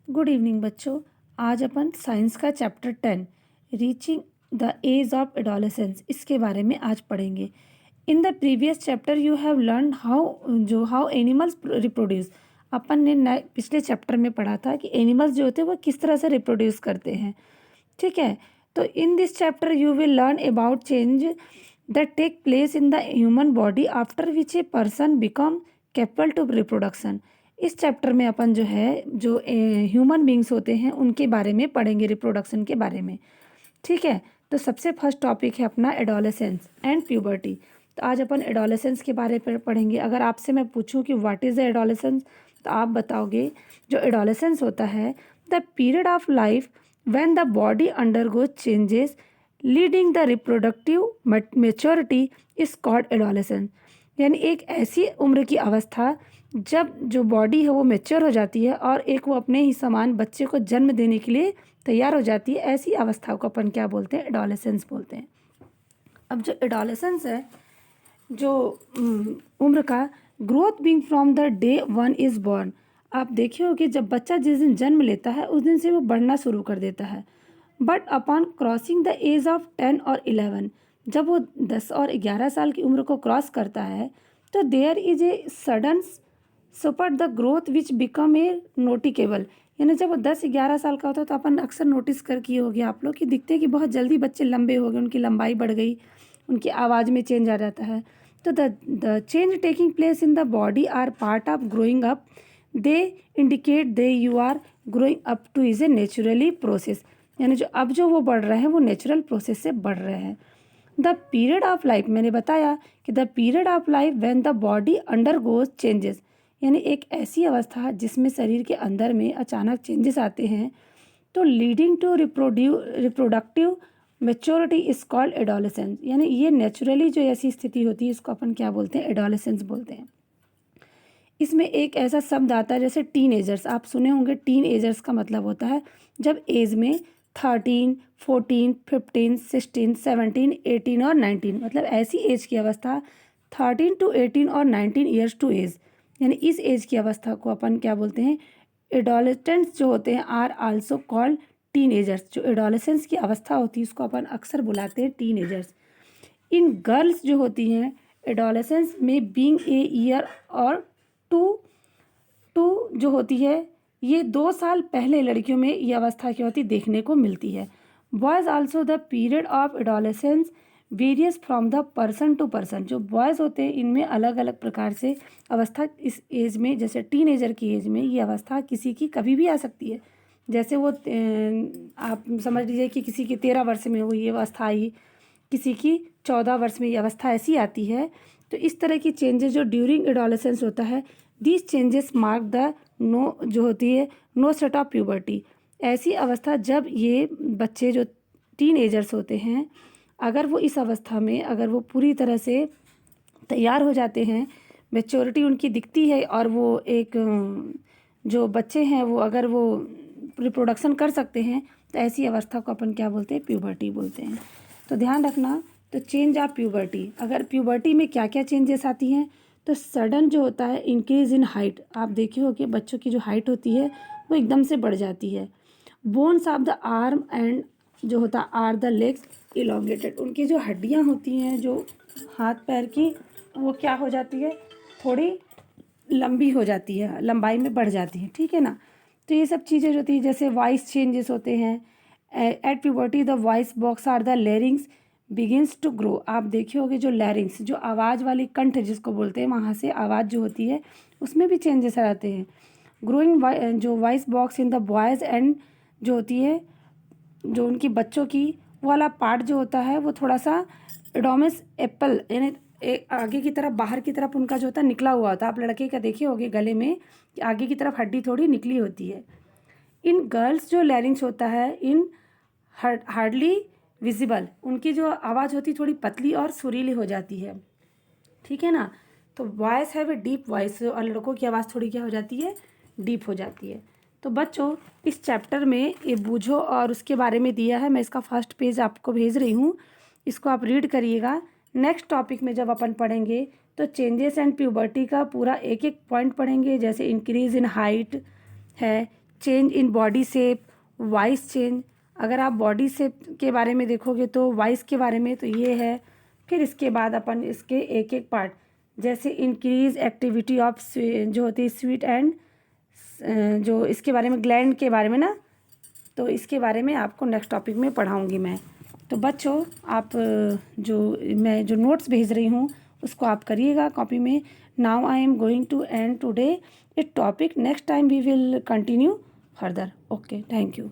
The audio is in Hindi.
गुड इवनिंग बच्चों। आज अपन साइंस का chapter 10 reaching the age of adolescence इसके बारे में आज पढ़ेंगे। In the previous chapter you have learn how animals reproduce. अपन ने पिछले चैप्टर में पढ़ा था कि एनिमल्स जो होते हैं वो किस तरह से रिप्रोड्यूस करते हैं। ठीक है, तो in this chapter you will learn about change that take place in the human body after which a person become capable to reproduction. इस चैप्टर में अपन जो है जो ह्यूमन बींग्स होते हैं उनके बारे में पढ़ेंगे, रिप्रोडक्शन के बारे में। ठीक है, तो सबसे फर्स्ट टॉपिक है अपना एडोलेसेंस एंड प्यूबर्टी। तो आज अपन एडोलेसेंस के बारे में पढ़ेंगे। अगर आपसे मैं पूछूं कि व्हाट इज़ द एडोलेसेंस, तो आप बताओगे जो एडोलेसेंस होता है the period of life when the body undergoes changes leading the reproductive maturity is called adolescence. यानी एक ऐसी उम्र की अवस्था जब जो बॉडी है वो मैच्योर हो जाती है और एक वो अपने ही समान बच्चे को जन्म देने के लिए तैयार हो जाती है, ऐसी अवस्था को अपन क्या बोलते हैं? एडोलेसेंस बोलते हैं। अब जो एडोलेसेंस है, जो उम्र का growth being from the day one is born. आप देखे हो कि जब बच्चा जिस दिन जन्म लेता है उस दिन से वो बढ़ना शुरू कर देता है। But upon crossing the age of 10 और 11, जब वो 10 और 11 साल की उम्र को क्रॉस करता है तो there is a sudden super the growth which become a noticeable. यानी जब वो 10-11 साल का होता है तो अपन अक्सर नोटिस कर किए होगे आप लोग कि दिखते हैं कि बहुत जल्दी बच्चे लंबे हो गए, उनकी लंबाई बढ़ गई, उनकी आवाज़ में चेंज आ जाता है। तो the change taking place in the body are part of growing up. They indicate they you are growing up to is a naturally process. यानी जो अब जो वो बढ़ रहे हैं वो नेचुरल प्रोसेस से बढ़ रहे हैं। द पीरियड ऑफ लाइफ, मैंने बताया कि the period of life when the body undergoes changes, यानी एक ऐसी अवस्था जिसमें शरीर के अंदर में अचानक चेंजेस आते हैं, तो leading to reproductive maturity is called adolescence. यानी ये नेचुरली जो ऐसी स्थिति होती है इसको अपन क्या बोलते हैं? एडोलेसेंस बोलते हैं। इसमें एक ऐसा शब्द आता है जैसे टीन एजर्स, आप सुने होंगे। टीन एजर्स का मतलब होता है जब एज में 13, 14, 15, 16, 17, 18 और 19, मतलब ऐसी एज की अवस्था 13 to 18 और 19 ईयर्स टू एज, यानी इस एज की अवस्था को अपन क्या बोलते हैं? एडोलेसेंट्स जो होते हैं are also called teenagers. जो एडोलेसेंस की अवस्था होती है उसको अपन अक्सर बुलाते हैं टीन एजर्स। इन गर्ल्स जो होती हैं एडोलेसेंस में बीइंग ए ईयर और टू टू जो होती है, ये 2 साल पहले लड़कियों में ये अवस्था क्या होती देखने को मिलती है। Boys also the period of adolescence varies from the person to person. जो बॉयज़ होते हैं इनमें अलग अलग प्रकार से अवस्था इस एज में, जैसे टीनेजर की एज में ये अवस्था किसी की कभी भी आ सकती है। जैसे वो आप समझ लीजिए कि किसी की 13 वर्ष में हुई ये अवस्था आई, किसी की 14 वर्ष में ये अवस्था ऐसी आती है। तो इस तरह की चेंजेस जो ड्यूरिंग एडोलेसेंस होता है, these changes mark the no जो होती है नो सेट ऑफ प्यूबर्टी। ऐसी अवस्था जब ये बच्चे जो टीन एजर्स होते हैं, अगर वो इस अवस्था में अगर वो पूरी तरह से तैयार हो जाते हैं, मैच्योरिटी उनकी दिखती है और वो एक जो बच्चे हैं वो अगर वो रिप्रोडक्शन कर सकते हैं, तो ऐसी अवस्था को अपन क्या बोलते हैं? प्यूबर्टी बोलते हैं। तो ध्यान रखना, तो चेंज ऑफ प्यूबर्टी, अगर प्यूबर्टी में क्या क्या चेंजेस आती हैं, तो सडन जो होता है इंक्रीज इन हाइट। आप देखे हो कि बच्चों की जो हाइट होती है वो एकदम से बढ़ जाती है। Bones of the arm and जो होता आर द लेग्स इलोंगेटेड। उनकी जो हड्डियां होती हैं जो हाथ पैर की, वो क्या हो जाती है? थोड़ी लंबी हो जाती है, लंबाई में बढ़ जाती है। ठीक है ना? तो ये सब चीज़ें जो होती है, जैसे वॉइस चेंजेस होते हैं। At puberty the voice box or the larynx begins to grow. आप देखे होगे जो लैरिंग्स, जो आवाज़ वाली कंठ जिसको बोलते हैं, वहाँ से आवाज़ जो होती है उसमें भी चेंजेस आते हैं। ग्रोइंग जो voice box in the boys and जो होती है, जो उनकी बच्चों की वो वाला पार्ट जो होता है वो थोड़ा सा एडोमस एप्पल, यानी आगे की तरफ, बाहर की तरफ उनका जो होता है निकला हुआ होता है। आप लड़के का देखे होगे गले में कि आगे की तरफ हड्डी थोड़ी निकली होती है। इन गर्ल्स जो लैरिंग्स होता है इन हार्डली विजिबल, उनकी जो आवाज़ होती है थोड़ी पतली और सुरीली हो जाती है। ठीक है ना? तो वॉइस है वे डीप वॉइस, और लड़कों की आवाज़ थोड़ी क्या हो जाती है? डीप हो जाती है। तो बच्चों इस चैप्टर में ये बूझो और उसके बारे में दिया है, मैं इसका फर्स्ट पेज आपको भेज रही हूँ, इसको आप रीड करिएगा। नेक्स्ट टॉपिक में जब अपन पढ़ेंगे तो चेंजेस एंड प्यूबर्टी का पूरा एक एक पॉइंट पढ़ेंगे, जैसे इंक्रीज इन हाइट है, change in body shape, voice change. अगर आप बॉडी शेप के बारे में देखोगे तो वॉइस के बारे में तो ये है। फिर इसके बाद अपन इसके एक एक पार्ट, जैसे इंक्रीज एक्टिविटी ऑफ जो होती है स्वीट एंड, जो इसके बारे में ग्लैंड के बारे में ना, तो इसके बारे में आपको नेक्स्ट टॉपिक में पढ़ाऊँगी मैं। तो बच्चों आप मैं जो नोट्स भेज रही हूँ उसको आप करिएगा कॉपी में। Now I am going to end today a topic, next time we will continue further. Okay, thank you.